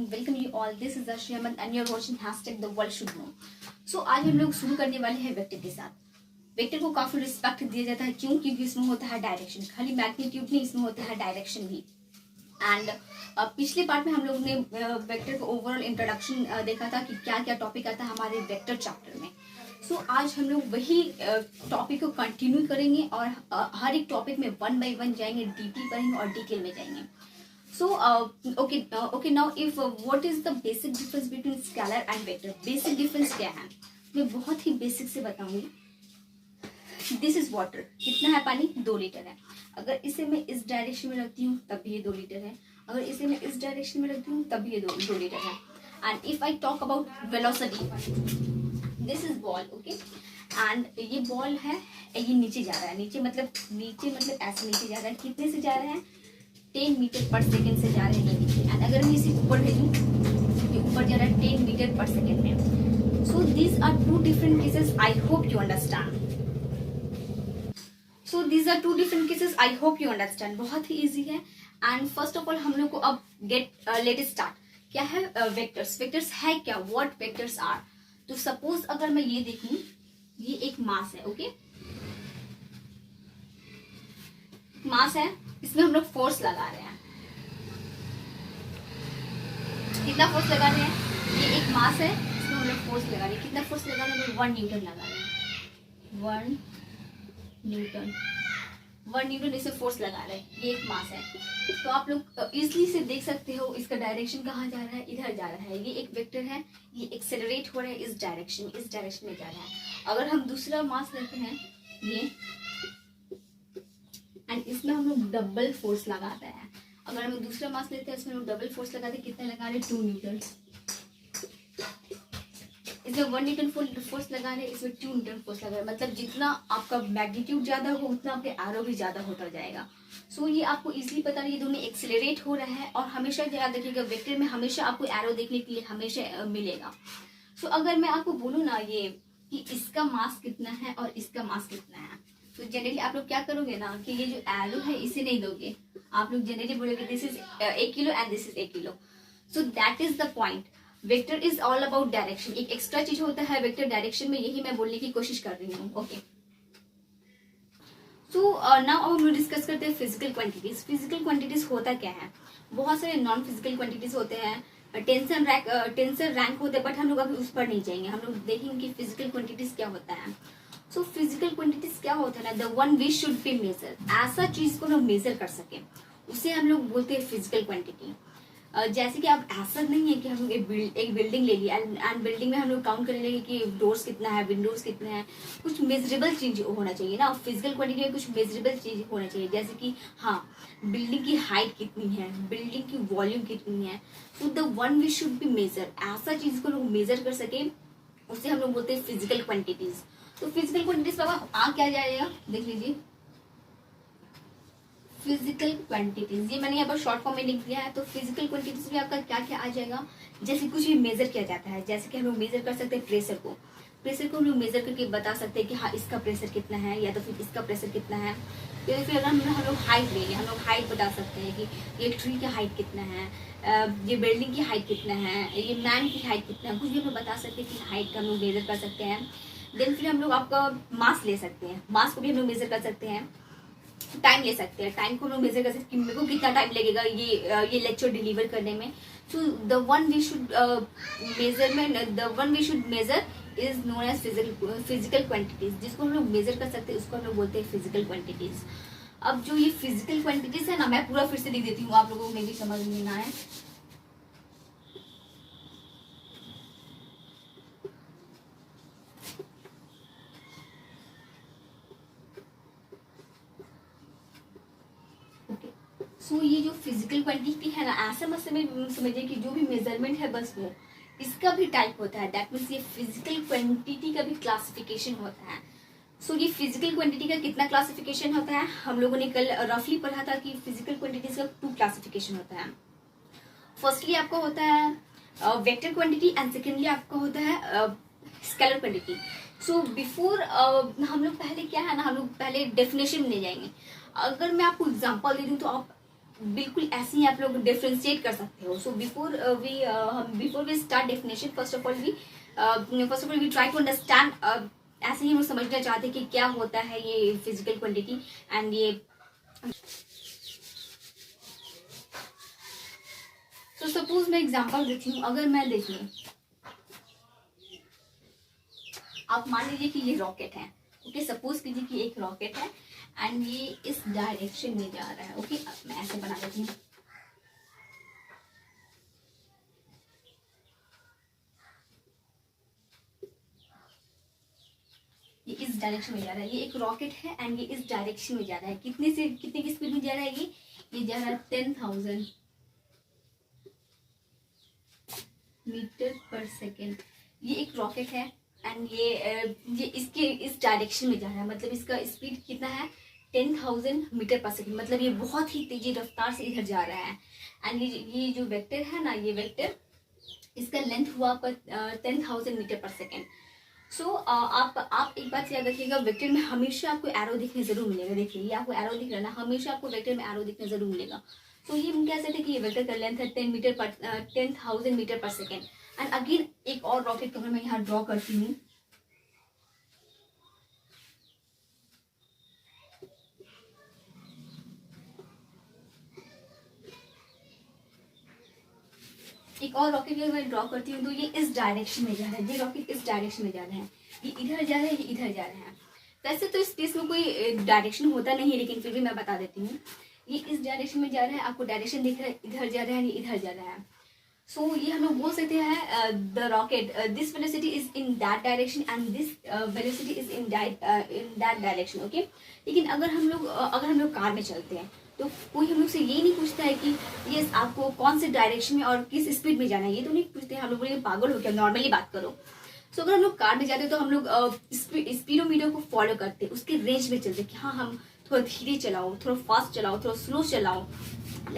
Welcome you all, this is Arshi Ahmad and you are watching hashtag the world should know. सो आज हम लोग शुरू करने वाले हैं वेक्टर के साथ। वेक्टर को काफी रिस्पेक्ट दिया जाता है, क्यों? क्योंकि इसमें होता है डायरेक्शन, खाली मैग्नीट्यूड नहीं, इसमें होता है डायरेक्शन भी। एंड पिछले पार्ट में हम लोग ने वेक्टर को ओवरऑल इंट्रोडक्शन देखा था कि क्या क्या टॉपिक आता है हमारे वेक्टर चैप्टर में। सो आज हम लोग वही टॉपिक को कंटिन्यू करेंगे और हर एक टॉपिक में वन बाय वन जाएंगे, डीपली करेंगे और डिटेल में जाएंगे। So okay now if what is the basic difference between scalar and vector? Basic difference क्या है मैं बहुत ही बेसिक से बताऊंगी। दिस इज वाटर, कितना है पानी? 2 लीटर है। अगर इसे मैं इस डायरेक्शन में रखती हूँ तब भी ये 2 लीटर है, अगर इसे मैं इस डायरेक्शन में रखती हूँ तब भी ये 2 लीटर है। And if I talk about velocity, this is ball, okay, and ये बॉल है, ये नीचे जा रहा है, नीचे मतलब ऐसे नीचे जा रहा है। कितने से जा रहा है? 10 मीटर पर सेकेंड से जा रहे हैं नीचे। एंड अगर मैं इसे ऊपर भेजूं, ये ऊपर जा रहा है 10 मीटर पर सेकेंड में। So these are 2 different cases, I hope you understand. So these are 2 different cases, I hope you understand. बहुत ही इजी है। एंड फर्स्ट ऑफ ऑल हम लोग को अब लेट स्टार्ट। क्या है वेक्टर्स? वेक्टर्स है क्या? What vectors are? तो सपोज अगर मैं ये देखूं, ये एक मास है, ओके, मास है, इसमें हम लोग फोर्स लगा रहे हैं। कितना फोर्स लगा रहे हैं? ये एक मास है, इसमें हम लोग फोर्स लगा रहे हैं। कितना फोर्स लगा रहे हैं? 1 न्यूटन लगा रहे हैं। 1 न्यूटन इसे फोर्स लगा रहे हैं। ये एक मास है। तो आप लोग इजिली से देख सकते हो इसका डायरेक्शन कहाँ जा रहा है? इधर जा रहा है। ये एक वेक्टर है, ये एक्सेलरेट हो रहा है इस डायरेक्शन में जा रहा है। अगर हम दूसरा मास लेते हैं ये, एंड इसमें हम लोग डबल फोर्स लगाते हैं। अगर हम दूसरा मास लेते हैं इसमें हम डबल फोर्स लगाते हैं। कितने लगा रहे हैं? 2 न्यूटन। इसमें 1 न्यूटन फोर्स लगा रहे हैं, इसमें 2 न्यूटन फोर्स लगा रहे हैं। मतलब जितना आपका मैग्नीट्यूड ज्यादा हो उतना आपके एरो भी ज्यादा होता जाएगा। सो ये आपको इजीली पता है, ये दोनों एक्सेलरेट हो रहा है। और हमेशा याद रखिएगा, वेक्टर में हमेशा आपको एरो देखने के लिए हमेशा मिलेगा। सो अगर मैं आपको बोलूँ ना ये कि इसका मास कितना है और इसका मास कितना है, तो जनरली आप लोग क्या करोगे ना कि ये जो एरो है इसे नहीं दोगे, आप लोग जनरली बोलोगे this is 1 kilo and this is 1 kilo. So that is the point. Vector is all about direction. एक एक्स्ट्रा चीज होता है वेक्टर डायरेक्शन में, यही मैं बोलने की कोशिश कर रही हूँ, ओके। सो नाउ हम लोग डिस्कस करते हैं फिजिकल क्वांटिटीज। फिजिकल क्वांटिटीज होता क्या है? बहुत सारे नॉन फिजिकल क्वांटिटीज होते हैं, टेंशन रैंक होते हैं, बट हम लोग अभी उस पर नहीं जाएंगे। हम लोग देखेंगे कि फिजिकल क्वांटिटीज क्या होता है। सो फिजिकल क्वांटिटीज क्या होता है ना, the one we should be measure. ऐसा चीज को लोग मेजर कर सके उसे हम लोग बोलते हैं फिजिकल क्वांटिटी। जैसे कि आप ऐसा नहीं है कि हम लोग एक बिल्डिंग ले लिया एंड बिल्डिंग में हम लोग काउंट करने लगे कि डोर्स कितना है, विंडोज कितना है। कुछ मेजरेबल चीज होना चाहिए ना, फिजिकल क्वांटिटी में कुछ मेजरेबल चीज होना चाहिए। जैसे कि हाँ, बिल्डिंग की हाइट कितनी है, बिल्डिंग की वॉल्यूम कितनी है। So the one we should be measure, ऐसा चीज को लोग मेजर कर सके उसे हम लोग बोलते हैं फिजिकल क्वांटिटीज। तो फिजिकल क्वांटिटीज बाबा आ क्या जाएगा, देख लीजिए। फिजिकल क्वांटिटीज, ये मैंने यहाँ पर शॉर्ट फॉर्म में लिख दिया है। तो फिजिकल क्वांटिटीज में आपका क्या क्या आ जाएगा? जैसे कुछ भी मेजर किया जाता है, जैसे कि हम लोग मेजर कर सकते हैं प्रेशर को हम लोग मेजर करके बता सकते हैं कि हाँ इसका प्रेशर कितना है, या तो फिर इसका प्रेशर कितना है। या फिर अगर हम लोग हाइट लेंगे, हम लोग हाइट बता सकते हैं कि ये ट्री का हाइट कितना है, ये बिल्डिंग की हाइट कितना है, ये मैन की हाइट कितना है। कुछ भी हम लोग बता सकते हैं कि हाइट का हम लोग मेजर कर सकते हैं। देन फिर हम लोग आपका मास ले सकते हैं, मास को भी हम लोग मेजर कर सकते हैं। टाइम ले सकते हैं, टाइम को हम लोग मेजर कर सकते हैं कि मेरे को कितना टाइम लगेगा ये लेक्चर डिलीवर करने में। So the one we should measure is known as physical quantities. जिसको हम लोग मेजर कर सकते हैं उसको हम लोग बोलते हैं फिजिकल क्वांटिटीज। अब जो ये फिजिकल क्वांटिटीज है ना, मैं पूरा फिर से लिख देती हूँ, आप लोगों को मेरी समझ में ना आए। सो ये जो फिजिकल क्वांटिटी है ना, ऐसा मत समझिए कि जो भी मेजरमेंट है बस वो, इसका भी टाइप होता है। दैट मीन्स ये फिजिकल क्वांटिटी का भी क्लासिफिकेशन होता है। सो ये फिजिकल क्वांटिटी का कितना क्लासिफिकेशन होता है? हम लोगों ने कल रफली पढ़ा था कि फिजिकल क्वांटिटीज का 2 क्लासिफिकेशन होता है। फर्स्टली आपका होता है वेक्टर क्वांटिटी एंड सेकेंडली आपका होता है स्केलर क्वांटिटी। सो बिफोर हम लोग पहले क्या है ना, हम लोग पहले डेफिनेशन में ले जाएंगे। अगर मैं आपको एग्जांपल दे दूं तो आप बिल्कुल ऐसे ही आप लोग डिफ्रेंशिएट कर सकते हो। So before we start definition, first of all we try to understand. ऐसे ही हम समझना चाहते हैं कि क्या होता है ये फिजिकल क्वांटिटी एंड ये। तो सपोज मैं एग्जांपल देती हूँ। अगर मैं देखिए, आप मान लीजिए कि ये रॉकेट है, ओके। सपोज कीजिए कि एक रॉकेट है एंड ये इस डायरेक्शन में जा रहा है, ओके। मैं ऐसे बना देती हूँ। ये इस डायरेक्शन में जा रहा है, ये एक रॉकेट है एंड ये इस डायरेक्शन में जा रहा है। कितने की स्पीड में जा रहा है? ये जा रहा है 10,000 मीटर पर सेकेंड। ये एक रॉकेट है एंड ये इसके इस डायरेक्शन में जा रहा है, मतलब इसका स्पीड कितना है? 10,000 मीटर पर सेकेंड। मतलब ये बहुत ही तेजी रफ्तार से इधर जा रहा है। एंड ये जो वेक्टर है ना, ये वेक्टर, इसका लेंथ हुआ पर 10,000 मीटर पर सेकेंड। सो आप एक बात याद रखिएगा, वेक्टर में हमेशा आपको एरो दिखने जरूर मिलेगा। देखिए ये आपको एरो दिख रहा है ना, हमेशा आपको वेक्टर में एरो दिखने जरूर मिलेगा। तो ये हम कह सकते हैं कि ये वेक्टर का लेंथ है 10,000 मीटर पर सेकेंड। एंड अगेन एक और रॉकेट को मैं यहाँ ड्रॉ करती हूँ। एक और रॉकेट मैं ड्रॉ करती हूँ, तो ये इस डायरेक्शन में जा रहा है। ये रॉकेट इस डायरेक्शन में जा रहा है, ये इधर जा रहा है, ये इधर जा रहा है। वैसे तो स्पेस में कोई डायरेक्शन होता नहीं है, लेकिन फिर भी मैं बता देती हूँ। ये इस डायरेक्शन में जा रहा है, आपको डायरेक्शन दिख रहा है, इधर जा रहा है, ये इधर जा रहा है। सो ये हम लोग बोल सकते हैं the rocket, this velocity is in that direction and this velocity is in that direction, okay. लेकिन अगर हम लोग कार में चलते हैं तो कोई हम लोग से ये नहीं पूछता है कि ये आपको कौन से डायरेक्शन में और किस स्पीड में जाना है। ये तो नहीं पूछते हैं। हम लोग बोलेंगे पागल हो क्या, नॉर्मली बात करो। सो अगर हम लोग कार में जाते हैं तो हम लोग स्पीडोमीटर को फॉलो करते हैं, उसके रेंज में चलते हैं कि हाँ हम थोड़ा धीरे चलाओ, थोड़ा फास्ट चलाओ, थोड़ा स्लो चलाओ।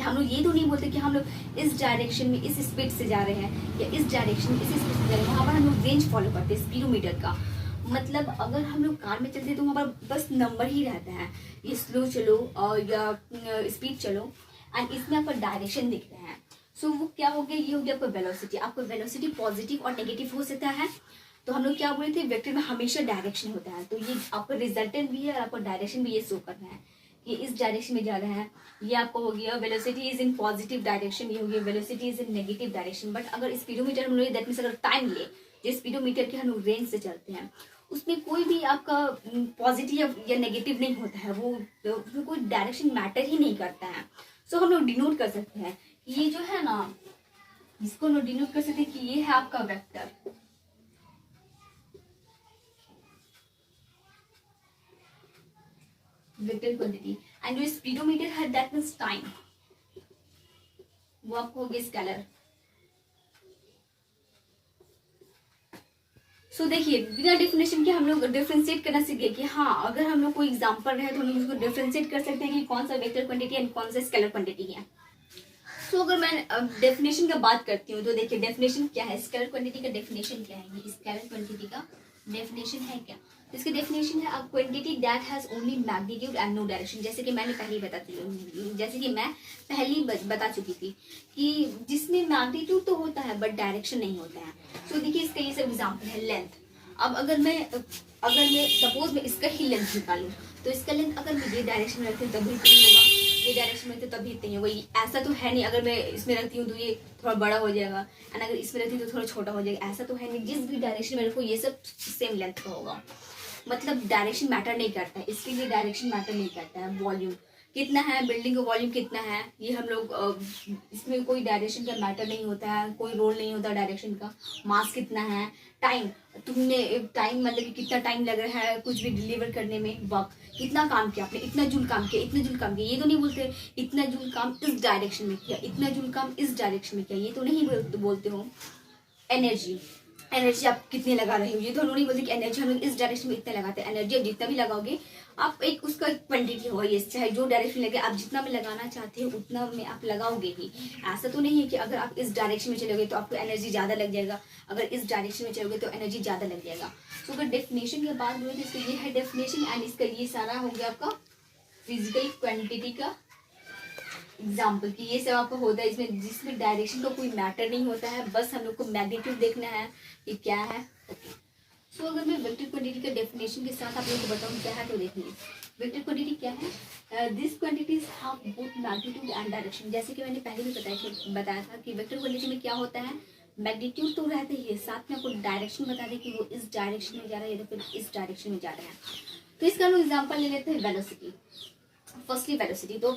हम लोग ये तो नहीं बोलते कि हम लोग इस डायरेक्शन में इस स्पीड से जा रहे हैं या इस डायरेक्शन में इस स्पीड से जा रहे हैं। वहाँ पर हम लोग रेंज फॉलो करते हैं स्पीडोमीटर का। मतलब अगर हम लोग कार में चलते हैं तो वहाँ पर बस नंबर ही रहता है, ये स्लो चलो या स्पीड चलो, एंड इसमें आपका डायरेक्शन दिख रहे हैं। सो वो क्या हो गया, ये हो गया आपका वेलोसिटी। आपका वेलोसिटी पॉजिटिव और नेगेटिव हो सकता है। तो हम लोग क्या बोले थे, वेक्टर में हमेशा डायरेक्शन होता है। तो ये आपका रिजल्टेंट भी है और आपका डायरेक्शन भी ये शो करना है, ये इस डायरेक्शन में जा रहा है। ये आपको हो गया velocity is in positive direction, ये हो गया velocity is in negative direction. But अगर स्पीडोमीटर हम लोग दैट मीन्स अगर टाइम ले, जिस स्पीडोमीटर के हम लोग रेंज से चलते हैं उसमें कोई भी आपका पॉजिटिव या नेगेटिव नहीं होता है, वो उसमें कोई डायरेक्शन मैटर ही नहीं करता है। सो हम लोग डिनोट कर सकते हैं, ये जो है ना, इसको हम लोग डिनोट कर सकते हैं कि ये है आपका वेक्टर। वेक्टर क्वांटिटी एंड जो स्पीडोमीटर है दैट मीन्स टाइम, वो आपको हो गया स्केलर। सो देखिए बिना डेफिनेशन के हम लोग डिफ्रेंशिएट करना सीख गए कि हाँ अगर हम लोग कोई एग्जांपल रहे तो हम लोग उसको डिफ्रेंशिएट कर सकते हैं कि कौन सा वेक्टर क्वांटिटी एंड कौन सा स्केलर क्वांटिटी है। सो अगर मैं डेफिनेशन का बात करती हूँ तो देखिए डेफिनेशन क्या है, स्केलर क्वांटिटी का डेफिनेशन क्या है, ये स्केलर क्वांटिटी का डेफिनेशन है क्या। इसकी डेफिनेशन है a quantity that has only magnitude and no direction. जैसे कि मैंने पहले बता चुकी थी कि जिसमें मैग्नीट्यूड तो होता है बट डायरेक्शन नहीं होता है। तो देखिए इसका ये सब एग्जांपल है लेंथ। अब अगर मैं सपोज मैं इसका ही लेंथ निकालूं तो इसका लेंथ अगर मैं ये डायरेक्शन में रखती हूँ तभी इतना होगा, ये डायरेक्शन में तो तभी इतनी होगा। ऐसा तो है नहीं अगर मैं इसमें रखती हूँ तो ये थोड़ा बड़ा हो जाएगा एंड अगर इसमें रखती हूँ तो थोड़ा छोटा हो जाएगा। ऐसा तो है नहीं, जिस भी डायरेक्शन में रखो ये सब सेम लेंथ का होगा। मतलब डायरेक्शन मैटर नहीं करता है, इसके लिए डायरेक्शन मैटर नहीं करता है। वॉल्यूम कितना है, बिल्डिंग का वॉल्यूम कितना है, ये हम लोग इसमें कोई डायरेक्शन का मैटर नहीं होता है, कोई रोल नहीं होता डायरेक्शन का। मास कितना है, टाइम, टाइम मतलब कि कितना टाइम लग रहा है कुछ भी डिलीवर करने में, वक्त कितना काम किया आपने, इतना जूल काम किया, इतना जूल काम किया। ये तो नहीं बोलते इतना जूल काम इस डायरेक्शन में किया, इतना जूल काम इस डायरेक्शन में किया, ये तो नहीं बोलते हो। एनर्जी, एनर्जी आप कितने लगा रहे हो। ये तो हम लोग नहीं बोलते कि एनर्जी हम लोग इस डायरेक्शन में इतना लगाते हैं। एनर्जी आप जितना भी लगाओगे आप एक उसका क्वांटिटी होगा, ये चाहे जो डायरेक्शन लगे आप जितना में लगाना चाहते हो उतना में आप लगाओगे ही। ऐसा तो नहीं है कि अगर आप इस डायरेक्शन में चलोगे तो आपको एनर्जी ज़्यादा लग जाएगा, अगर इस डायरेक्शन में चलोगे तो एनर्जी ज़्यादा लग जाएगा। तो अगर डेफिनेशन की बात बोले तो इसका ये है डेफिनेशन, एंड इसका ये सारा हो गया आपका फिजिकल क्वांटिटी का एग्जाम्पल कि ये सब आपको होता है इसमें, जिसमें डायरेक्शन का कोई मैटर नहीं होता है, बस हम लोग को मैग्नीट्यूड देखना है कि क्या है। सो अगर मैं वेक्टर क्वांटिटी का डेफिनेशन के साथ आप लोगों को बताऊं क्या है तो देखिए वेक्टर क्वांटिटी क्या है। This quantities have both magnitude and direction. जैसे कि मैंने पहले भी बताया था कि वेक्टर क्वांटिटी में क्या होता है, मैग्नीट्यूड तो रहता ही है, साथ में आपको डायरेक्शन बता दें कि वो इस डायरेक्शन में जा रहा है या फिर इस डायरेक्शन में जा रहा है। तो इसका हम एग्जाम्पल ले लेते हैं वेलोसिटी। फर्स्टली वेलोसिटी, तो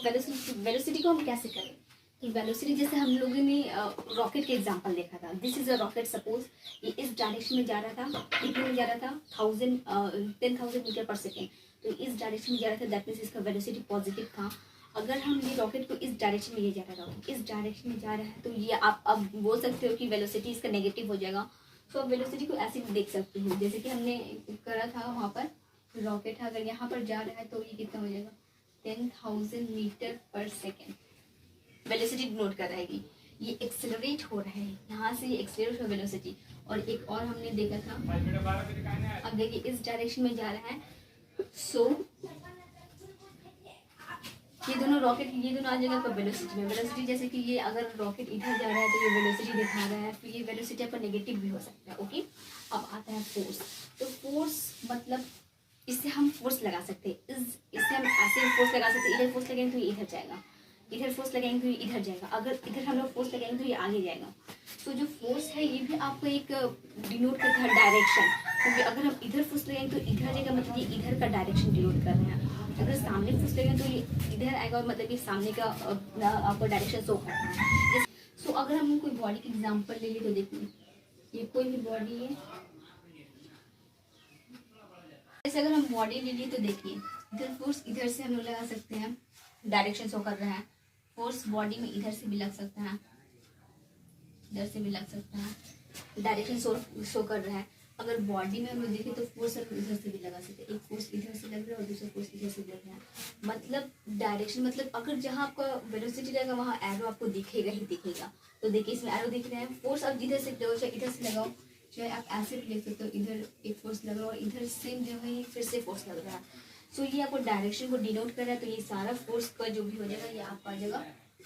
वेलोसिटी को हम कैसे करें कि वेलोसिटी जैसे हम लोगों ने रॉकेट के एग्जांपल देखा था। This is a rocket, suppose ये इस डायरेक्शन में जा रहा था, कितने में जा रहा था 10,000 मीटर पर सेकेंड, तो इस डायरेक्शन में जा रहा था, दैट मीन्स इसका वेलोसिटी पॉजिटिव था। अगर हम ये रॉकेट को इस डायरेक्शन में, ये जा रहा है इस डायरेक्शन में जा रहा है, तो ये आप अब बोल सकते हो कि वेलोसिटी इसका नेगेटिव हो जाएगा। तो आप वेलोसिटी को ऐसे भी देख सकते हो, जैसे कि हमने करा था वहाँ पर रॉकेट है, अगर यहाँ पर जा रहा है तो ये कितना हो जाएगा 10,000 मीटर पर सेकेंड, वेलोसिटी डिनोट कर रहेगी। ये एक्सेलरेट हो रहा है, यहाँ से ये एक्सेलरेट हो वेलोसिटी। और एक और हमने देखा था, अब देखिए इस डायरेक्शन में जा रहा है, सो ये दोनों रॉकेट, ये दोनों आ जाएगा आपका वेलोसिटी में। वेलोसिटी जैसे कि ये अगर रॉकेट इधर जा रहा है तो ये वेलोसिटी दिखा रहा है, फिर ये वेलोसिटी आपका नेगेटिव भी हो सकता है। ओके, अब आता है फोर्स। तो फोर्स मतलब इससे हम फोर्स लगा सकते हैं, इससे हम ऐसे फोर्स लगा सकते हैं, इधर फोर्स लगाएंगे तो ये इधर जाएगा, इधर फोर्स लगाएंगे तो ये इधर जाएगा, अगर इधर हम लोग फोर्स लगाएंगे तो ये आगे जाएगा। तो जो फोर्स है ये भी आपको एक डिनोट करता है डायरेक्शन, क्योंकि अगर हम इधर फोर्स लगाएंगे तो इधर जाएगा, मतलब ये इधर का डायरेक्शन डिनोट कर रहे हैं। अगर सामने फोर्स लगाएंगे तो ये इधर आएगा, और मतलब ये सामने का आपको डायरेक्शन शो करता है। सो अगर हम कोई बॉडी की एग्जाम्पल ले लें तो देखिए ये कोई भी बॉडी है, जैसे अगर हम बॉडी ले लिए तो देखिए इधर फोर्स इधर से हम लोग लगा सकते हैं, डायरेक्शन शो कर रहा है। फोर्स बॉडी में इधर से भी लग सकता है, इधर से भी लग सकता है, डायरेक्शन शो कर रहा है। अगर बॉडी में हम लोग देखें तो फोर्स हम इधर से भी लगा सकते हैं, एक फोर्स इधर से लग रहा है और दूसरा फोर्स इधर से लग रहा है। मतलब डायरेक्शन मतलब अगर जहाँ आपका वेलोसिटी रहेगा वहाँ एरो आपको दिखेगा ही दिखेगा। तो देखिए इसमें एरो दिख रहे हैं, फोर्स आप जिधर से लगाओ चाहे इधर से लगाओ, चाहे आप ऐसे भी ले सकते हो, इधर एक फोर्स लग रहा है और इधर सेम जगह ही फिर से फोर्स लग रहा है। सो ये आपको डायरेक्शन को डिनोट कर रहा है। तो ये सारा फोर्स का जो भी हो जाएगा ये आपका आ जाएगा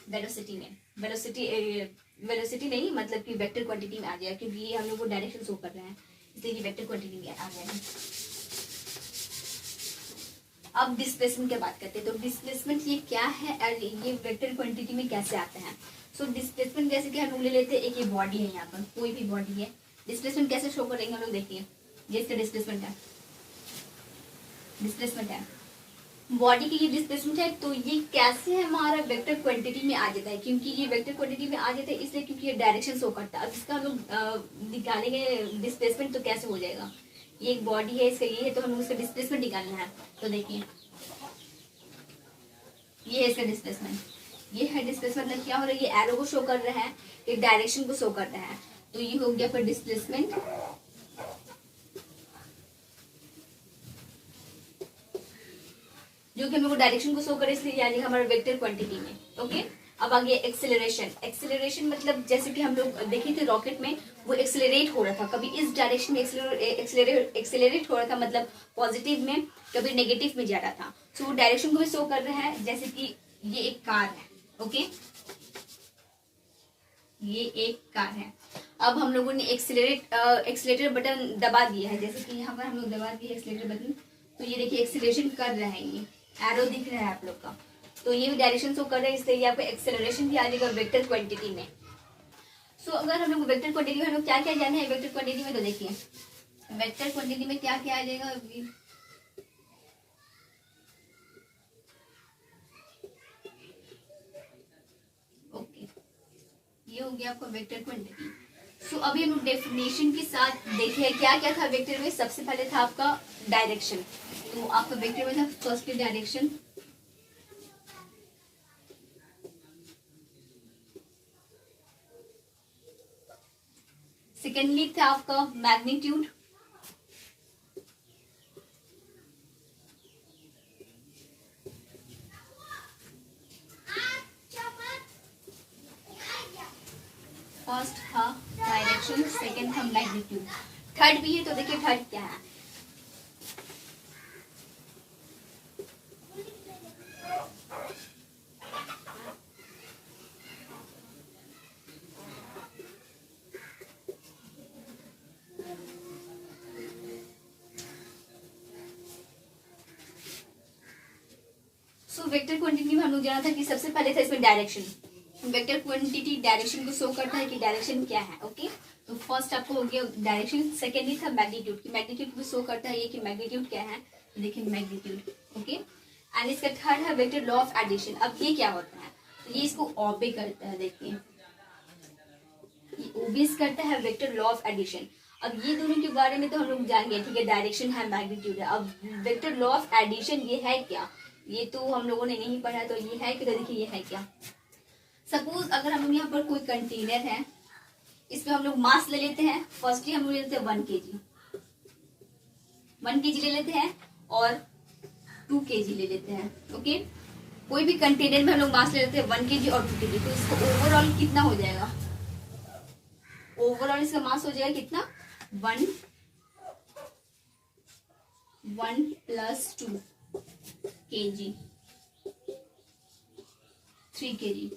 वेलोसिटी में। वेलोसिटी नहीं मतलब कि वेक्टर क्वांटिटी में आ जाएगा, क्योंकि ये हम लोग को डायरेक्शन शो कर रहे हैं, इसलिए ये वेक्टर क्वांटिटी में आ जाएगा। अब डिस्प्लेसमेंट की बात करते हैं, तो डिस्प्लेसमेंट ये क्या है और ये वेक्टर क्वांटिटी में कैसे आता है। सो डिस्प्लेसमेंट जैसे कि हम लोग ले लेते हैं, एक ये बॉडी है, यहाँ पर कोई भी बॉडी है, डिस्प्लेसमेंट कैसे शो करेंगे हम लोग देखिए, ये इसका डिस्प्लेसमेंट है बॉडी की, ये डिस्प्लेसमेंट है। तो ये कैसे हमारा वेक्टर क्वांटिटी में आ जाता है, क्योंकि ये वेक्टर क्वांटिटी में आ जाता है इसलिए क्योंकि ये डायरेक्शन शो करता है। अब इसका हम लोग निकालेंगे डिस्प्लेसमेंट तो कैसे हो जाएगा, ये एक बॉडी है इसका ये है, तो हमें उसका डिस्प्लेसमेंट निकालना है। तो देखिए ये है इसका डिस्प्लेसमेंट, ये है डिस्प्लेसमेंट मतलब क्या हो रहा है, ये एरो को शो कर रहा है, ये डायरेक्शन को शो कर रहा है। तो ये हो गया फिर डिस्प्लेसमेंट। जो कि हमें वो डायरेक्शन को शो करे, इसलिए यानी हमारे वेक्टर क्वांटिटी में। ओके, अब आ गया एक्सेलरेशन। एक्सेलरेशन मतलब जैसे कि हम लोग देखे थे रॉकेट में वो एक्सेलरेट हो रहा था, कभी इस डायरेक्शन में एक्सेलरेट हो रहा था मतलब पॉजिटिव में, कभी नेगेटिव में जा रहा था। सो वो डायरेक्शन को भी शो कर रहा है। जैसे कि ये एक कार है, ओके ये एक कार है। अब हम लोगों ने एक्सेलरेटर बटन दबा दिया है, जैसे कि यहाँ पर हम लोग दबा दिए एक्सेलरेटर बटन, तो ये देखिए एक्सेलरेशन कर रहा है, ये एरो दिख रहा है आप लोग का, तो ये भी डायरेक्शन शो कर रहा है, इसलिए आपको एक्सेलरेशन भी आ जाएगा वेक्टर क्वांटिटी में। सो अगर हम लोग वेक्टर क्वांटिटी में हम लोग क्या क्या जाने हैं वेक्टर क्वांटिटी में, तो देखिए वेक्टर क्वांटिटी में क्या क्या आ जाएगा अभी, ओके ये हो गया आपका वेक्टर क्वांटिटी। सो अभी हम लोग डेफिनेशन के साथ देखे क्या क्या था वेक्टर में। सबसे पहले था आपका डायरेक्शन, तो आपका वेक्टर में था फर्स्ट डायरेक्शन, सेकेंडली था आपका मैग्नीट्यूड, फर्स्ट था डायरेक्शन, सेकेंड था मैग्नीट्यूड, थर्ड भी है। तो देखिए थर्ड क्या है, वेक्टर क्वांटिटी में हम लोग जाना था कि सबसे पहले था इसमें डायरेक्शन। वेक्टर क्वांटिटी डायरेक्शन को शो करता है कि डायरेक्शन क्या है। ओके, तो फर्स्ट आपको हो गया डायरेक्शन, सेकेंडली था मैग्नीट्यूड की मैग्नीट्यूड को शो करता है ये कि मैग्नीट्यूड क्या है, देखिए मैग्नीट्यूड। ओके, एंड इसका थर्ड है वेक्टर लॉ ऑफ एडिशन। अब ये क्या होता है, तो ये इसको ओबे करता है, देखिए ये ओबेस करता है वेक्टर लॉ ऑफ एडिशन। अब ये दोनों के बारे में तो हम लोग जानेंगे, ठीक है, डायरेक्शन है मैग्नीट्यूड है। अब वेक्टर लॉ ऑफ एडिशन ये है क्या, ये तो हम लोगों ने नहीं पढ़ा, तो ये है कि देखिए ये है क्या। सपोज अगर हम लोग यहाँ पर कोई कंटेनर है, इसमें हम लोग मास ले लेते हैं। फर्स्टली हम लोग ले लेते हैं 1 kg, 1 kg ले लेते हैं और 2 kg ले लेते हैं। ओके, कोई भी कंटेनर में हम लोग मास ले लेते हैं 1 kg और 2 kg, तो इसका ओवरऑल कितना हो जाएगा, ओवरऑल इसका मास हो जाएगा कितना, 1 + 2 kg, 3 kg।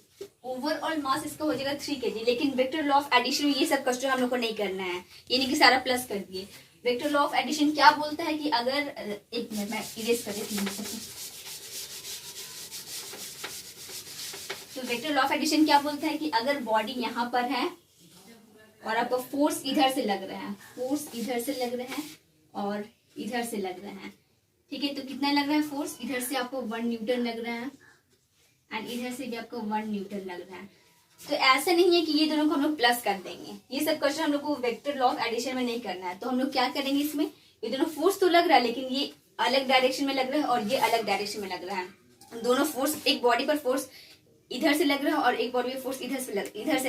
ओवरऑल मास इसका हो जाएगा 3 kg। लेकिन वेक्टर लॉ ऑफ एडिशन में ये सब कष्ट हम लोग को नहीं करना है, ये नहीं कि सारा प्लस कर दिए। वेक्टर लॉ ऑफ एडिशन क्या बोलता है कि अगर, एक मिनट मैं इरेज कर देती हूँ। तो वेक्टर लॉ ऑफ एडिशन क्या बोलता है कि अगर बॉडी यहाँ पर है और आपका फोर्स इधर से लग रहा है, फोर्स इधर से लग रहा है और इधर से लग रहा है, ठीक है, तो कितना लग रहा है फोर्स, इधर से आपको 1 न्यूटन लग रहा है एंड इधर से भी आपको 1 न्यूटन लग रहा है। तो ऐसा नहीं है कि ये दोनों को हम लोग प्लस कर देंगे, ये सब क्वेश्चन हम लोग को वेक्टर लॉ ऑफ एडिशन में नहीं करना है। तो हम लोग क्या करेंगे, इसमें ये दोनों फोर्स तो लग रहा है लेकिन ये अलग डायरेक्शन में लग रहा है और ये अलग डायरेक्शन में लग रहा है। दोनों फोर्स, एक बॉडी पर फोर्स इधर से लग रहा है और एक बॉडी पर फोर्स इधर से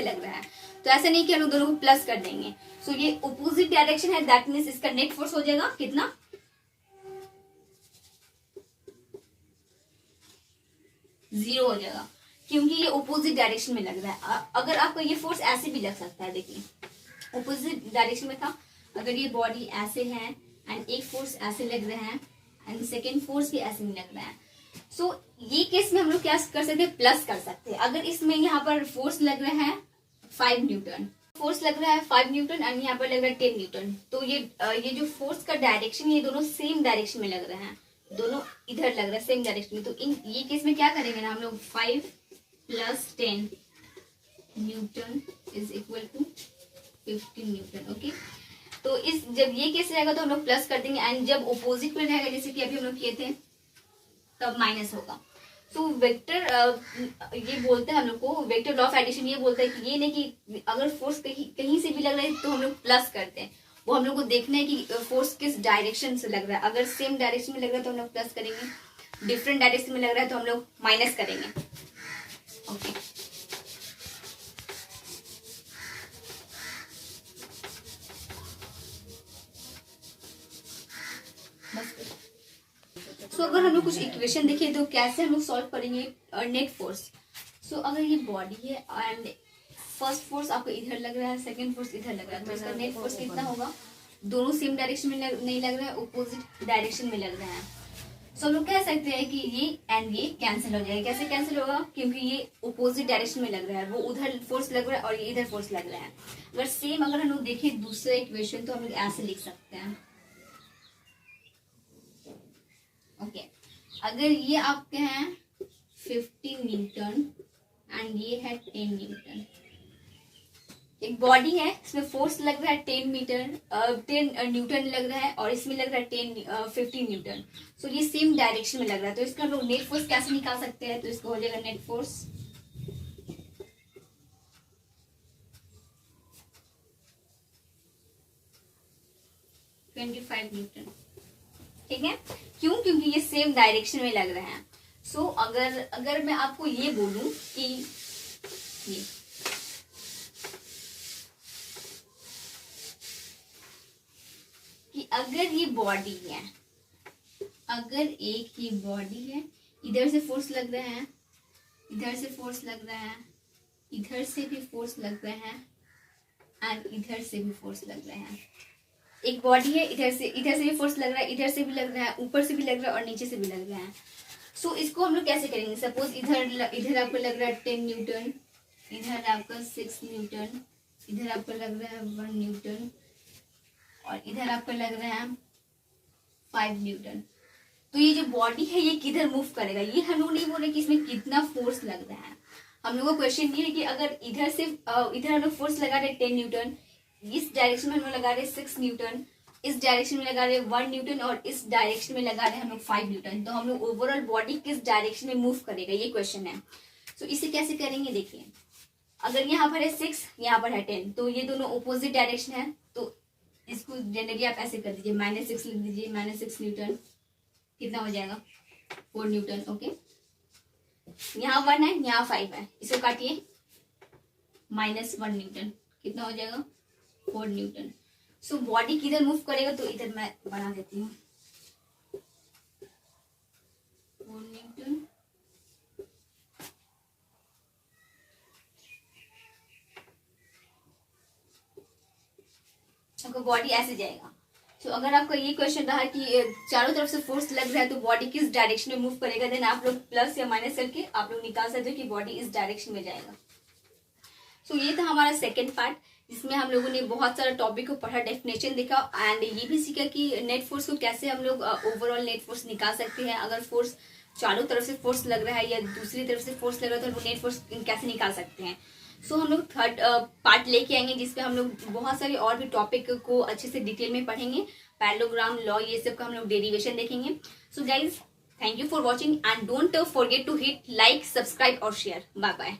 लग रहा है। तो ऐसा नहीं कि हम लोग दोनों को प्लस कर देंगे। सो ये अपोजिट डायरेक्शन है, दैट मीन्स इसका नेट फोर्स हो जाएगा कितना, 0 हो जाएगा, क्योंकि ये अपोजिट डायरेक्शन में लग रहा है। अगर आपको ये फोर्स ऐसे भी लग सकता है, देखिए अपोजिट डायरेक्शन में था, अगर ये बॉडी ऐसे है एंड एक फोर्स ऐसे लग रहा है एंड सेकेंड फोर्स भी ऐसे नहीं लग रहा है। सो ये केस में हम लोग क्या कर सकते हैं, प्लस कर सकते हैं। अगर इसमें यहाँ पर फोर्स लग रहा है 5 न्यूटन, फोर्स लग रहा है 5 न्यूटन एंड यहाँ पर लग रहा है 10 न्यूटन, तो ये जो फोर्स का डायरेक्शन, ये दोनों सेम डायरेक्शन में लग रहे हैं, दोनों इधर लग रहा है सेम डायरेक्शन में। तो ये केस में क्या करेंगे ना हम लोग, 5 + 10 newton is equal to 15 newton. Okay, तो जब ये केस रहेगा तो हम लोग प्लस कर देंगे एंड जब अपोजिट में रहेगा, जैसे कि अभी हम लोग किए थे, तब माइनस होगा। तो वेक्टर ये बोलते हैं हम लोग को, वेक्टर लॉ ऑफ एडिशन ये बोलता है कि ये नहीं कि अगर फोर्स कहीं से भी लग रहा है तो हम लोग प्लस करते हैं, वो हम लोग को देखना है कि फोर्स किस डायरेक्शन से लग रहा है। अगर सेम डायरेक्शन में लग रहा है तो हम लोग प्लस करेंगे, डिफरेंट डायरेक्शन में लग रहा है तो हम लोग माइनस करेंगे। ओके, सो अगर हम लोग कुछ इक्वेशन देखिए तो कैसे हम लोग सॉल्व करेंगे नेट फोर्स। सो अगर ये बॉडी है एंड फर्स्ट फोर्स आपको इधर लग रहा है, सेकंड फोर्स इधर लग रहा है, तो इसका नेट फोर्स कितना होगा, दोनों सेम डायरेक्शन में नहीं लग रहा है, अपोजिट डायरेक्शन में लग रहा है। सो हम लोग कह सकते हैं कि ये एंड ये कैंसिल हो जाएगा। कैसे कैंसिल होगा, क्योंकि ये अपोजिट डायरेक्शन में लग रहा है, वो उधर फोर्स लग रहा है और ये इधर फोर्स लग रहा है। अगर सेम अगर हम लोग देखें दूसरा इक्वेशन, तो हम लोग ऐसे लिख सकते हैं। ओके, अगर ये आपके हैं 15 न्यूटन एंड ये है 10 न्यूटन, एक बॉडी है, इसमें फोर्स लग रहा है 10 न्यूटन लग रहा है और इसमें लग रहा है 15 न्यूटन। सो ये सेम डायरेक्शन में लग रहा है, तो इसका हम लोग नेट फोर्स कैसे निकाल सकते हैं, तो इसको हो जाएगा नेट फोर्स न्यूटन। ठीक है, क्यों, क्योंकि ये सेम डायरेक्शन में लग रहे हैं। सो अगर मैं आपको ये बोलूं कि अगर ये बॉडी है, अगर एक ये बॉडी है, इधर से फोर्स लग रहा है, इधर से फोर्स लग रहा है, इधर से भी फोर्स लग रहा है एंड इधर से भी फोर्स लग रहा है। एक बॉडी है, इधर से भी फोर्स लग रहा है, इधर से भी लग रहा है, ऊपर से भी लग रहा है और नीचे से भी लग रहा है। सो इसको हम लोग कैसे करेंगे? सपोज इधर आपको लग रहा है 10 न्यूटन, इधर आपका 6 न्यूटन, इधर आपको लग रहा है 1 न्यूटन और इधर आपको लग रहा है 5 न्यूटन। तो ये जो बॉडी है ये किधर मूव करेगा? ये हम लोग नहीं बोल रहे कि इसमें कितना फोर्स लग रहा है। हम लोग का क्वेश्चन ये है कि अगर इधर हम लोग फोर्स लगा रहे 10 न्यूटन, इस डायरेक्शन में हम लोग लगा रहे 6 न्यूटन, इस डायरेक्शन में लगा रहे 1 न्यूटन और इस डायरेक्शन में लगा रहे हम लोग 5 न्यूटन, तो हम लोग ओवरऑल बॉडी किस डायरेक्शन में मूव करेगा, ये क्वेश्चन है। सो इसे कैसे करेंगे? देखिए, अगर यहाँ पर है 6, यहाँ पर है 10, तो ये दोनों ऑपोजिट डायरेक्शन है, तो इसको जनरली आप ऐसे कर दीजिए, -6 लिख दीजिए, -6 न्यूटन कितना हो जाएगा? 4 न्यूटन। ओके, यहाँ 1 है, यहाँ 5 है, इसको काटिए, -1 न्यूटन कितना हो जाएगा? 4 न्यूटन। सो बॉडी किधर मूव करेगा? तो इधर मैं बना देती हूँ 4 न्यूटन, आपका बॉडी ऐसे जाएगा। तो अगर आपका ये क्वेश्चन रहा कि चारों तरफ से फोर्स लग रहा है तो बॉडी किस डायरेक्शन में मूव करेगा, देन आप लोग प्लस या माइनस करके आप लोग निकाल सकते हो कि बॉडी इस डायरेक्शन में जाएगा। सो ये था हमारा सेकंड पार्ट, जिसमें हम लोगों ने बहुत सारा टॉपिक को पढ़ा, डेफिनेशन देखा एंड ये भी सीखा कि नेट फोर्स को कैसे हम लोग ओवरऑल नेट फोर्स निकाल सकते हैं। अगर फोर्स चारों तरफ से फोर्स लग रहा है या दूसरी तरफ से फोर्स लग रहा है तो हम नेट फोर्स कैसे निकाल सकते हैं। सो हम लोग थर्ड पार्ट लेके आएंगे, जिसपे हम लोग बहुत सारे और भी टॉपिक को अच्छे से डिटेल में पढ़ेंगे, पैरेललोग्राम, लॉ, ये सब का हम लोग डेरिवेशन देखेंगे। So guys, thank you for watching and don't forget to hit like, subscribe और शेयर। Bye bye.